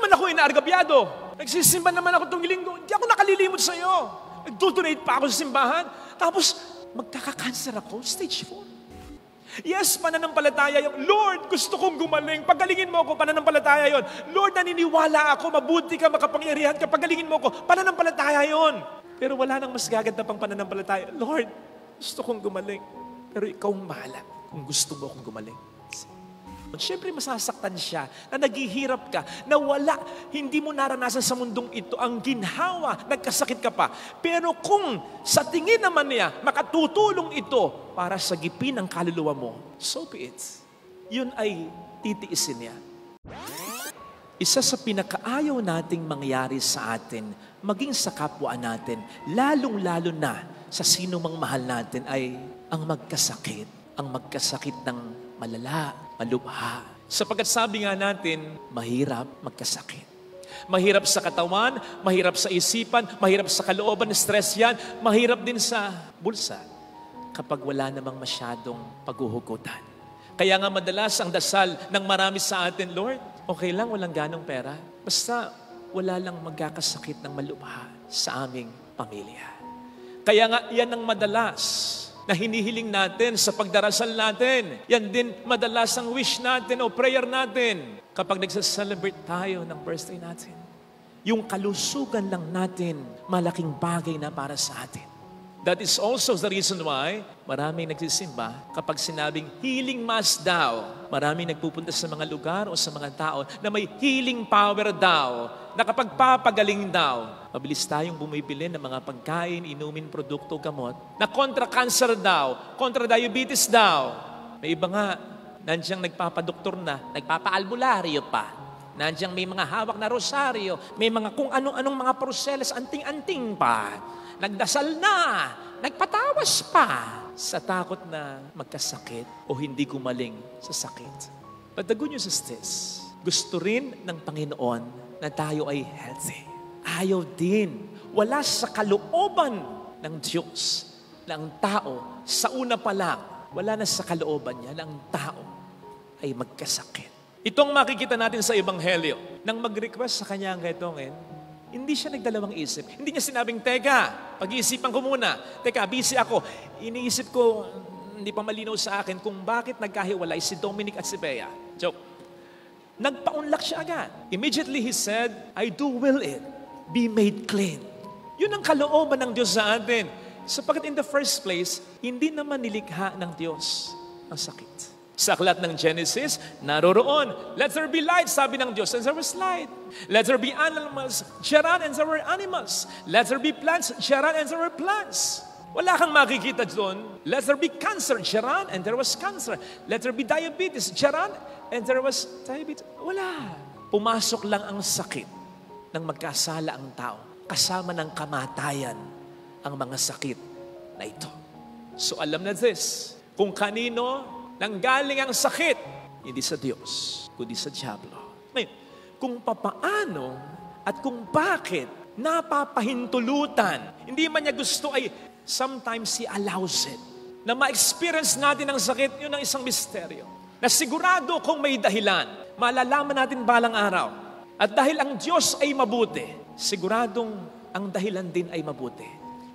naman ako inaargabyado. Nagsisimba naman ako itong linggo. Hindi ako nakalilimot sa iyo. Nag-donate pa ako sa simbahan. Tapos, magkaka-cancer ako, stage 4. Yes, pananampalataya yun. Lord, gusto kong gumaling. Pagalingin mo ako, pananampalataya yun. Lord, naniniwala ako, mabuti ka, makapangyarihan ka, pagalingin mo ako, pananampalataya yun. Pero wala nang mas gaganda pang pananampalataya. Lord, gusto kong gumaling. Pero ikaw ang bahala kung gusto mo akong gumaling. At syempre masasaktan siya na naghihirap ka, na wala, hindi mo naranasan sa mundong ito ang ginhawa, nagkasakit ka pa. Pero kung sa tingin naman niya, makatutulong ito para sagipin ang kaluluwa mo, so be it. Yun ay titiisin niya. Isa sa pinakaayaw nating mangyari sa atin, maging sa kapwa natin, lalong-lalo na sa sino mang mahal natin ay ang magkasakit. Ang magkasakit ng malala, malubha. Sapagkat sabi nga natin, mahirap magkasakit. Mahirap sa katawan, mahirap sa isipan, mahirap sa kalooban, stress yan, mahirap din sa bulsa kapag wala namang masyadong paghuhugutan. Kaya nga madalas ang dasal ng marami sa atin, Lord, okay lang, walang ganong pera. Basta wala lang magkakasakit ng malubha sa aming pamilya. Kaya nga yan ang madalas na hinihiling natin sa pagdarasal natin. Yan din madalas ang wish natin o prayer natin kapag nagsa-celebrate tayo ng birthday natin. Yung kalusugan lang natin, malaking bagay na para sa atin. That is also the reason why maraming nagsisimba kapag sinabing healing mass daw. Maraming nagpupunta sa mga lugar o sa mga tao na may healing power daw, na kapag papagaling daw, mabilis tayong bumibili ng mga pagkain, inumin, produkto, gamot, na kontra cancer daw, kontra diabetes daw. May iba nga, nandiyan nagpapadoktor na, nagpapaalbularyo pa. Nandiyan may mga hawak na rosaryo, may mga kung anong-anong mga proseles, anting-anting pa. Nagdasal na, nagpatawas pa sa takot na magkasakit o hindi gumaling sa sakit. But the good news is this, gusto rin ng Panginoon na tayo ay healthy. Ayaw din, wala sa kalooban ng Diyos na ang tao, sa una pa lang, wala na sa kalooban niya na ang tao ay magkasakit. Itong makikita natin sa Ebanghelyo, nang mag-request sa kanya ang ketongin, hindi siya nagdalawang isip. Hindi niya sinabing, teka, pag-iisipan ko muna. Teka, busy ako. Iniisip ko, hindi pa malinaw sa akin kung bakit nagkahiwalay si Dominic at si Bea. Joke. Nagpaunlak siya agad. Immediately he said, I do will it. Be made clean. Yun ang kalooban ng Diyos sa atin. Sapagkat in the first place, hindi naman nilikha ng Diyos ang sakit. Sa aklat ng Genesis, naroroon, let there be light, sabi ng Diyos, and there was light. Let there be animals, charan, and there were animals. Let there be plants, charan, and there were plants. Wala kang makikita doon. Let there be cancer, charan, and there was cancer. Let there be diabetes, charan, and there was diabetes. Wala. Pumasok lang ang sakit nang magkasala ang tao. Kasama ng kamatayan ang mga sakit na ito. So alam na this, kung kanino nanggaling ang sakit, hindi sa Diyos, kundi sa diablo. Ngayon, kung papaano at kung bakit napapahintulutan, hindi man niya gusto ay sometimes He allows it. Na ma-experience natin ang sakit, yun ang isang misteryo. Na sigurado kung may dahilan, malalaman natin balang araw. At dahil ang Diyos ay mabuti, siguradong ang dahilan din ay mabuti.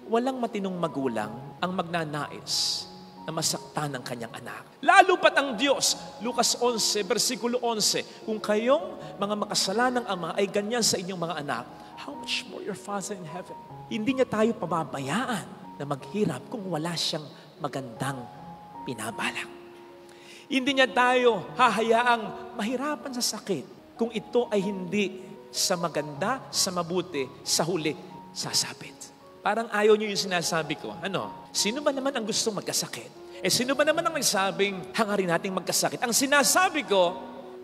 Walang matinong magulang ang magnanais na masaktan ng kanyang anak. Lalo pat ang Diyos, Lucas 11, versikulo 11, kung kayong mga makasalanang ama ay ganyan sa inyong mga anak, how much more your Father in heaven? Hindi niya tayo pababayaan na maghirap kung wala siyang magandang pinabalak. Hindi niya tayo hahayaang mahirapan sa sakit kung ito ay hindi sa maganda, sa mabuti, sa huli, sasabit. Parang ayaw niyo yung sinasabi ko. Ano? Sino ba naman ang gustong magkasakit? Sino ba naman ang nagsabing hangarin nating magkasakit? Ang sinasabi ko,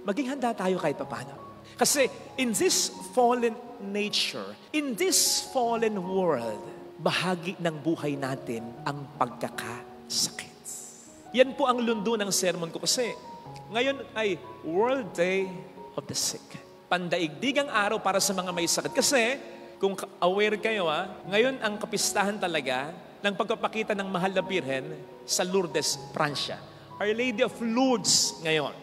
maging handa tayo kahit paano. Kasi in this fallen nature, in this fallen world, bahagi ng buhay natin ang pagkakasakit. Yan po ang lundo ng sermon ko kasi ngayon ay World Day of the Sick. Pandaigdigang araw para sa mga may sakit. Kasi kung aware kayo, ngayon ang kapistahan talaga ng pagpapakita ng mahal na Birhen sa Lourdes, Pransya. Our Lady of Lourdes ngayon.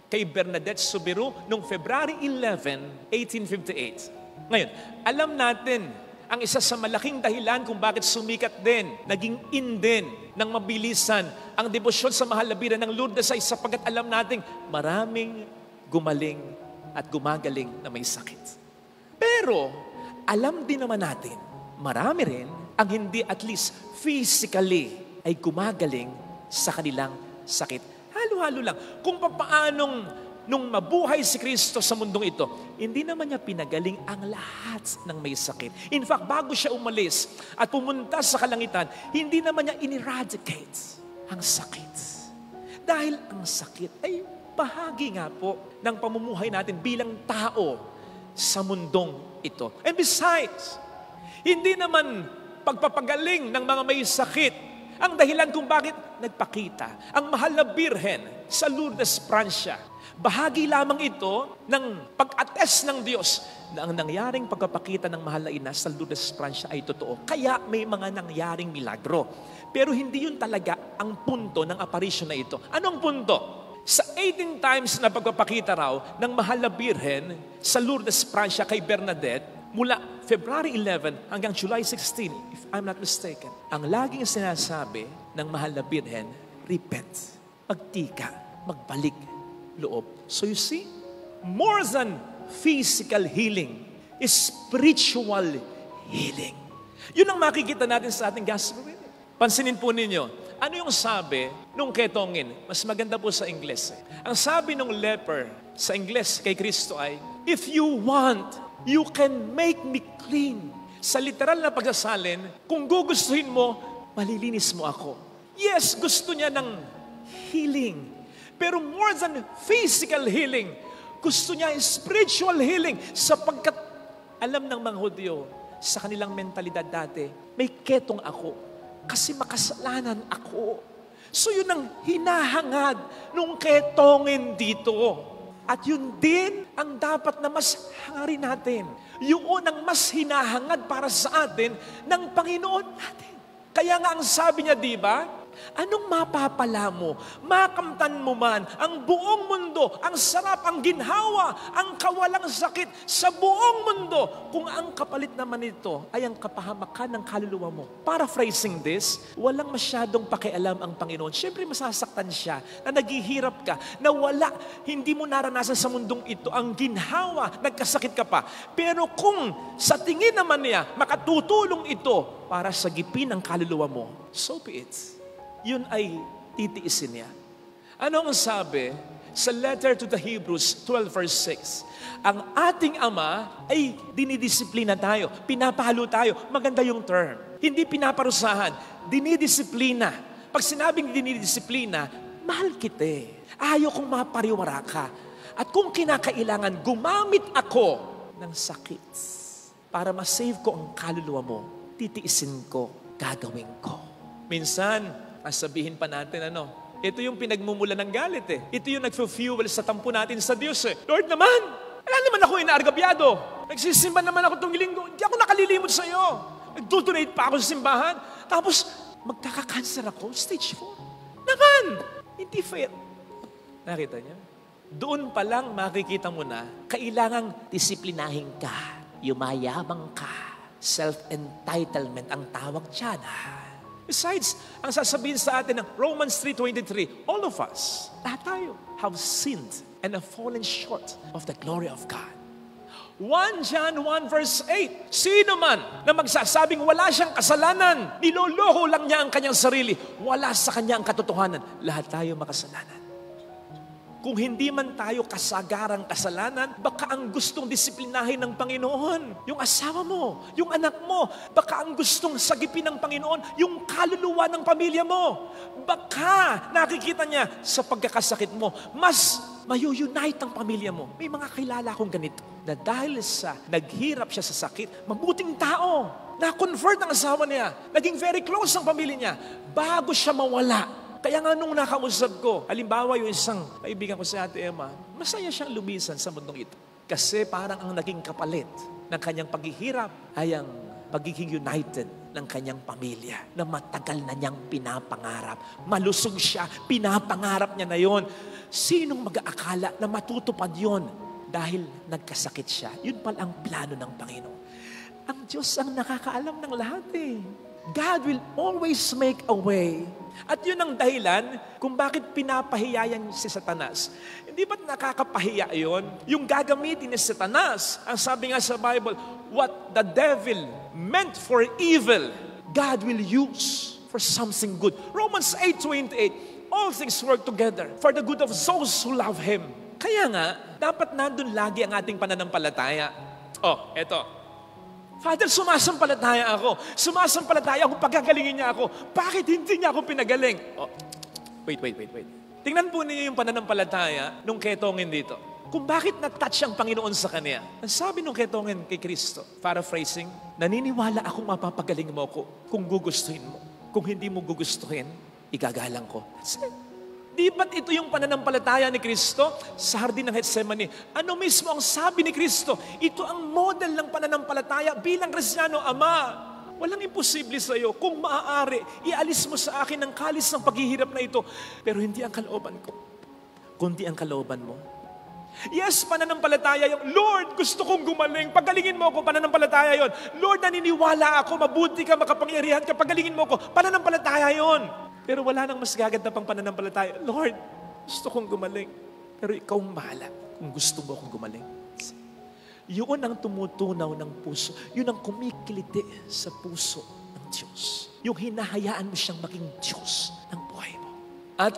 kay Bernadette Soberano noong February 11, 1858. Ngayon, alam natin ang isa sa malaking dahilan kung bakit sumikat din, naging in din ng mabilisan ang debosyon sa mahal na Birhen ng Lourdes ay sapagkat alam nating maraming gumaling at gumagaling na may sakit. Pero, alam din naman natin, marami rin ang hindi at least physically ay gumagaling sa kanilang sakit. Halo-halo lang. Kung papaanong nung mabuhay si Kristo sa mundong ito, hindi naman niya pinagaling ang lahat ng may sakit. In fact, bago siya umalis at pumunta sa kalangitan, hindi naman niya in-eradicate ang sakit. Dahil ang sakit ay bahagi nga po ng pamumuhay natin bilang tao sa mundong ito. And besides, hindi naman pagpapagaling ng mga may sakit ang dahilan kung bakit nagpakita ang mahal na Birhen sa Lourdes, Prancia. Bahagi lamang ito ng pag-attest ng Diyos na ang nangyaring pagpapakita ng mahal na ina sa Lourdes, Prancia ay totoo. Kaya may mga nangyaring milagro. Pero hindi yun talaga ang punto ng apparition na ito. Anong punto? Sa 18 times na pagpapakita raw ng mahal na Birhen sa Lourdes, Prancia kay Bernadette, mula February 11 hanggang July 16, if I'm not mistaken, ang laging sinasabi ng mahal na Birhen, repent, magtika, magbalik loob. So you see, more than physical healing is spiritual healing. Yun ang makikita natin sa ating gospel reading. Pansinin po ninyo, ano yung sabi nung ketongin? Mas maganda po sa Ingles. Ang sabi nung leper sa Ingles kay Kristo ay, if you want, you can make me clean. Sa literal na pagsasalin, kung gugustuhin mo, malilinis mo ako. Yes, gusto niya ng healing. Pero more than physical healing, gusto niya spiritual healing sapagkat alam ng mga Hudyo sa kanilang mentalidad dati, may ketong ako kasi makasalanan ako. So yun ang hinahangad nung ketongin dito. At yun din ang dapat na mas hangarin natin. Yun ang mas hinahangad para sa atin ng Panginoon natin. Kaya nga ang sabi niya, di ba? Anong mapapala mo? Makamtan mo man ang buong mundo, ang sarap, ang ginhawa, ang kawalang sakit sa buong mundo, kung ang kapalit naman nito ay ang kapahamakan ng kaluluwa mo. Paraphrasing this, walang masyadong pakialam ang Panginoon. Siyempre masasaktan siya na naghihirap ka, na wala, hindi mo naranasan sa mundong ito ang ginhawa, nagkasakit ka pa. Pero kung sa tingin naman niya, makatutulong ito para sagipin ang kaluluwa mo, so be it. Yun ay titiisin niya. Ano ang sabi sa letter to the Hebrews 12 verse 6? Ang ating Ama ay dinidisiplina tayo, pinapahalo tayo. Maganda yung term. Hindi pinaparusahan, dinidisiplina. Pag sinabing dinidisiplina, mahal kita. Ayaw kong mapariwara ka. At kung kinakailangan, gumamit ako ng sakit para masave ko ang kaluluwa mo, titiisin ko, gagawin ko. Minsan, sabihin pa natin ito yung pinagmumula ng galit eh. Ito yung nagfu-fuel sa tampo natin sa Diyos eh. Lord naman, wala naman ako inaargabyado. Nagsisimba naman ako itong linggo. Hindi ako nakalilimot sa iyo. Nagdodonate pa ako sa simbahan. Tapos, magkaka-cancer ako, stage 4. Naman, hindi fair. Nakita niyo? Doon pa lang makikita mo na, kailangang disiplinahin ka, yumayabang ka. Self-entitlement ang tawag dyan. Besides, ang sasabihin sa atin ng Romans 3:23, all of us, lahat tayo, have sinned and have fallen short of the glory of God. 1 John 1 verse 8, sino man na magsasabing wala siyang kasalanan, niloloko lang niya ang kanyang sarili, wala sa kanya ang katotohanan. Lahat tayo makasalanan. Kung hindi man tayo kasagarang kasalanan, baka ang gustong disiplinahin ng Panginoon, yung asawa mo, yung anak mo, baka ang gustong sagipin ng Panginoon, yung kaluluwa ng pamilya mo. Baka nakikita niya sa pagkakasakit mo, mas mayu-unite ang pamilya mo. May mga kilala akong ganito, na dahil sa naghirap siya sa sakit, mabuting tao, na-convert ang asawa niya, naging very close ang pamilya niya, bago siya mawala. Kaya nga nung nakausap ko, halimbawa yung isang kaibigan ko si Ate Emma, masaya siyang lumisan sa mundong ito. Kasi parang ang naging kapalit ng kanyang paghihirap ay ang pagiging united ng kanyang pamilya na matagal na niyang pinapangarap. Malusog siya, pinapangarap niya na yon. Sinong mag-aakala na matutupad yon dahil nagkasakit siya? Yun pala ang plano ng Panginoon. Ang Diyos ang nakakaalam ng lahat eh. God will always make a way. At yun ang dahilan kung bakit pinapahiya yan si Satanas. Hindi ba't nakakapahiya yun? Yung gagamitin ni Satanas, ang sabi nga sa Bible, what the devil meant for evil, God will use for something good. Romans 8:28, all things work together for the good of those who love Him. Kaya nga, dapat nandun lagi ang ating pananampalataya. Oh, eto. Father, sumasampalataya ako. Sumasampalataya ako, pagkagalingin niya ako. Bakit hindi niya ako pinagaling? Oh, wait. Tingnan po niyo yung pananampalataya nung ketongin dito. Kung bakit na-touch ang Panginoon sa kanya. Ang sabi nung ketongin kay Kristo, paraphrasing, naniniwala akong mapapagaling mo ako kung gugustuhin mo. Kung hindi mo gugustuhin, igagalang ko. That's it. Di ba't ito yung pananampalataya ni Kristo sa hardin ng Getsemani? Ano mismo ang sabi ni Kristo? Ito ang model ng pananampalataya bilang Kristiyano. Ama, walang imposible sa iyo. Kung maaari, ialis mo sa akin ang kalis ng paghihirap na ito. Pero hindi ang kalooban ko, kundi ang kalooban mo. Yes, pananampalataya yung, Lord, gusto kong gumaling. Pagalingin mo ako, pananampalataya yon. Lord, naniniwala ako, mabuti ka, makapangyarihan ka, pagalingin mo ako, pananampalataya yon. Pero wala nang mas gaganda pang pananampalataya. Lord, gusto kong gumaling. Pero ikaw ang bahala kung gusto mo akong gumaling. Yun ang tumutunaw ng puso. Yun ang kumikiliti sa puso ng Diyos. Yung hinahayaan mo siyang maging Diyos ng buhay mo. At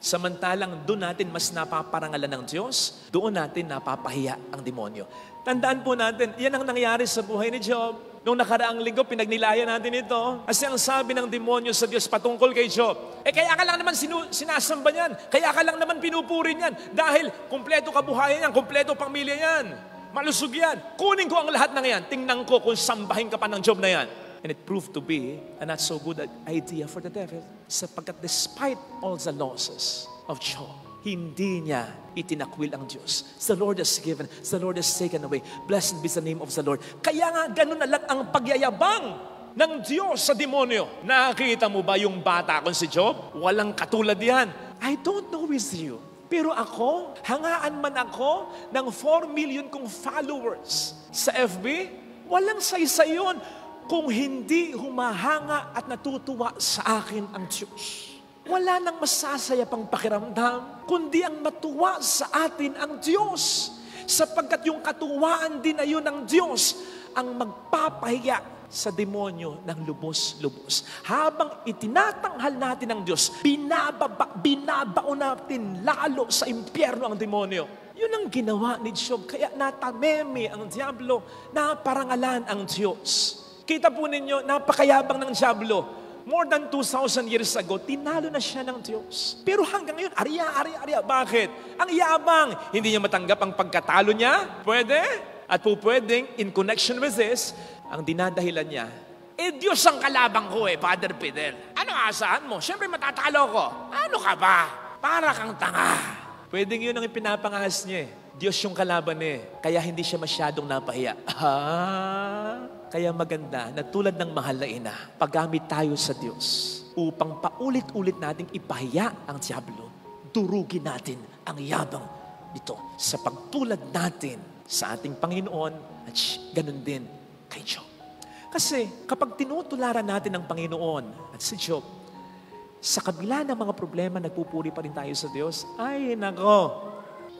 samantalang doon natin mas napaparangalan ng Diyos, doon natin napapahiya ang demonyo. Tandaan po natin, yan ang nangyari sa buhay ni Job. Noong nakaraang linggo, pinagnilayan natin ito. Kasi ang sabi ng demonyo sa Diyos patungkol kay Job, kaya ka lang naman sinasamba niyan. Kaya ka lang naman pinupuri niyan. Dahil kumpleto kabuhayan yan, kumpleto pamilya yan. Malusog yan. Kunin ko ang lahat ng yan. Tingnan ko kung sambahin ka pa ng Job na yan. And it proved to be a not so good idea for the devil. Sapagkat despite all the losses of Job, hindi niya itinakwil ang Diyos. The Lord has given, the Lord has taken away. Blessed be the name of the Lord. Kaya nga, ganun na lang ang pagyayabang ng Diyos sa demonyo. Nakita mo ba yung bata kong si Job? Walang katulad yan. I don't know with you. Pero ako, hangaan man ako ng 4 million kong followers sa FB, walang saysay yun kung hindi humahanga at natutuwa sa akin ang Diyos. Wala nang masasaya pang pakiramdam, kundi ang matuwa sa atin ang Diyos. Sapagkat yung katuwaan din na yun ng Diyos ang magpapahiya sa demonyo ng lubos-lubos. Habang itinatanghal natin ang Diyos, binabao natin lalo sa impyerno ang demonyo. Yun ang ginawa ni Job. Kaya natameme ang Diablo, naparangalan ang Diyos. Kita po ninyo, napakayabang ng Diablo. More than 2,000 years ago, tinalo na siya ng Diyos. Pero hanggang ngayon, arya. Bakit? Ang yabang, hindi niya matanggap ang pagkatalo niya? Pwede? At po pwedeng, in connection with this, ang dinadahilan niya, Diyos ang kalabang ko Father Fidel. Ano asahan mo? Siyempre matatalo ko. Ano ka ba? Para kang tanga. Pwedeng yun ang ipinapangahas niya Diyos yung kalaban kaya hindi siya masyadong napahiya. Kaya maganda na tulad ng mahal na ina, paggamit tayo sa Diyos upang paulit-ulit nating ipahiya ang Diablo, durugin natin ang yabang nito sa pagtulad natin sa ating Panginoon at ganun din kay Job. Kasi kapag tinutularan natin ang Panginoon at si Job, sa kabila ng mga problema, nagpupuri pa rin tayo sa Diyos. Ay, nako!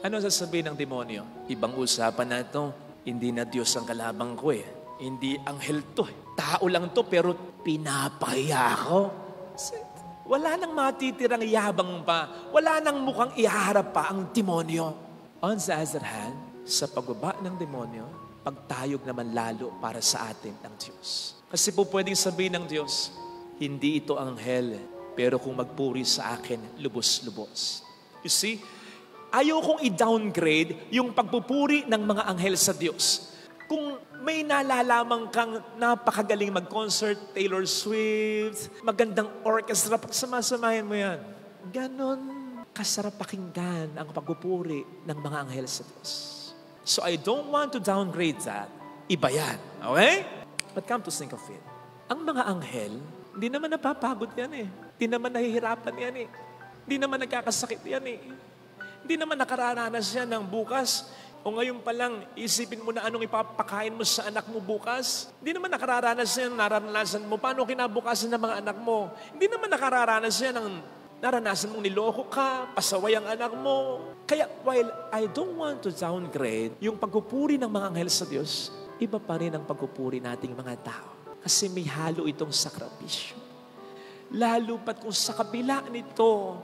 Ano sasabihin ng demonyo? Ibang usapan na ito. Hindi na Diyos ang kalabang ko Hindi anghel to Tao lang to pero pinapahiya ako. Wala nang matitirang yabang pa. Wala nang mukhang ihaharap pa ang demonyo. On the other hand, sa pagbaba ng demonyo, pagtayog naman lalo para sa atin ng Diyos. Kasi po pwedeng sabihin ng Diyos, hindi ito anghel, pero kung magpuri sa akin, lubos-lubos. You see, ayaw kong i-downgrade yung pagpupuri ng mga anghel sa Diyos. Kung may nalalamang kang napakagaling mag-concert, Taylor Swift, magandang orchestra, pagsamasamahin mo yan. Ganon kasarap pakinggan ang pagpupuri ng mga anghel sa Diyos. So I don't want to downgrade that. Iba yan. Okay? But come to think of it. Ang mga anghel, hindi naman napapagod yan eh. Hindi naman nahihirapan yan eh. Hindi naman nagkakasakit yan eh. Hindi naman nakararanas yan ng bukas. O ngayon pa lang, isipin mo na anong ipapakain mo sa anak mo bukas. Hindi naman nakararanas yan, naranasan mo. Paano kinabukasan ng mga anak mo? Hindi naman nakararanas yan ng naranasan mong niloko ka, pasaway ang anak mo. Kaya while I don't want to downgrade yung pagpupuri ng mga anghel sa Diyos, iba pa rin ang pagpupuri nating mga tao. Kasi may halo itong sakripisyo. Lalo pat kung sa kabila nito,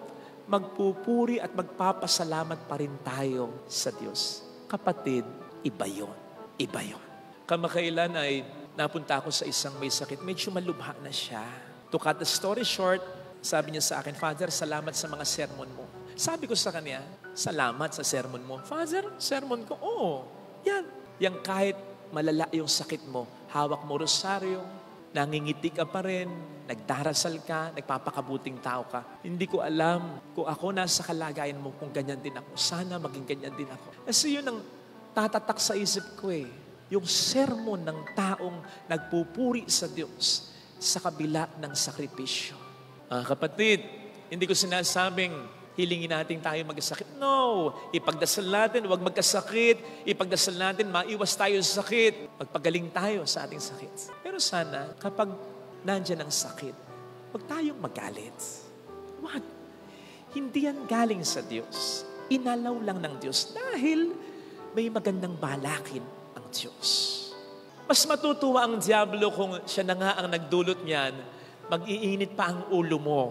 magpupuri at magpapasalamat pa rin tayo sa Diyos. Kapatid, iba yun. Iba yun. Kamakailan ay napunta ako sa isang may sakit. Medyo malubha na siya. To cut the story short, sabi niya sa akin, Father, salamat sa mga sermon mo. Sabi ko sa kanya, salamat sa sermon mo. Father, sermon ko? Oo. Yan. Yang kahit malala yung sakit mo, hawak mo rosaryo, nangingiti ka pa rin, nagdarasal ka, nagpapakabuting tao ka. Hindi ko alam kung ako nasa kalagayan mo, kung ganyan din ako. Sana maging ganyan din ako. Kasi yun ang tatatak sa isip ko eh. Yung sermon ng taong nagpupuri sa Diyos sa kabila ng sakripisyo. Kapatid, hindi ko sinasabing hilingin natin tayo magkasakit. No! Ipagdasal natin, huwag magkasakit. Ipagdasal natin, maiwas tayo sa sakit. Magpagaling tayo sa ating sakit. Pero sana, kapag nandyan ang sakit, huwag tayong magalit. Huwag. Hindi yan galing sa Diyos. Inalaw lang ng Diyos dahil may magandang balakin ang Diyos. Mas matutuwa ang diablo kung siya na nga ang nagdulot niyan, mag-iinit pa ang ulo mo.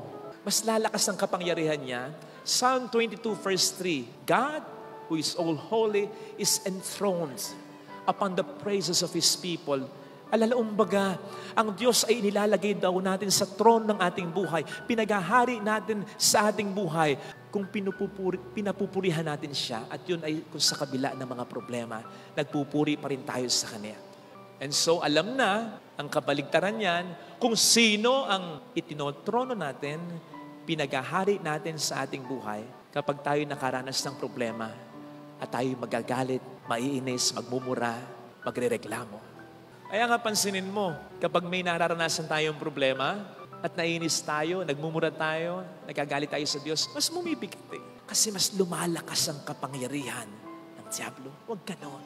Mas lalakas ang kapangyarihan niya. Psalm 22 verse 3, God, who is all holy, is enthroned upon the praises of His people. Alalaumbaga, ang Diyos ay inilalagay daw natin sa throne ng ating buhay. Pinagahari natin sa ating buhay kung pinapupurihan natin siya. At yun ay kung sa kabila ng mga problema, nagpupuri pa rin tayo sa Kanya. And so, alam na ang kabaligtaran niyan, kung sino ang itinotrono natin, pinagahari natin sa ating buhay kapag tayo nakaranas ng problema at tayo magagalit, maiinis, magmumura, magrereklamo. Kaya nga pansinin mo, kapag may nararanasan tayong problema at naiinis tayo, nagmumura tayo, nagagalit tayo sa Diyos, mas mumipikit eh. Kasi mas lumalakas ang kapangyarihan ng diablo. Huwag ganon.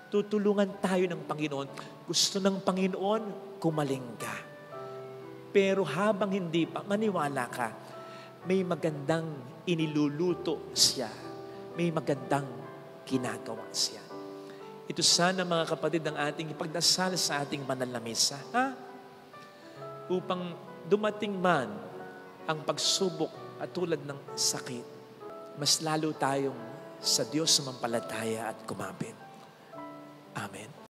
Tutulungan tayo ng Panginoon. Gusto ng Panginoon, kumaling ka. Pero habang hindi pa, maniwala ka, may magandang iniluluto siya. May magandang ginagawa siya. Ito sana mga kapatid ang ating ipagdasal sa ating banal na misa. Upang dumating man ang pagsubok at tulad ng sakit, mas lalo tayong sa Diyos sumampalataya at kumapit. Amen.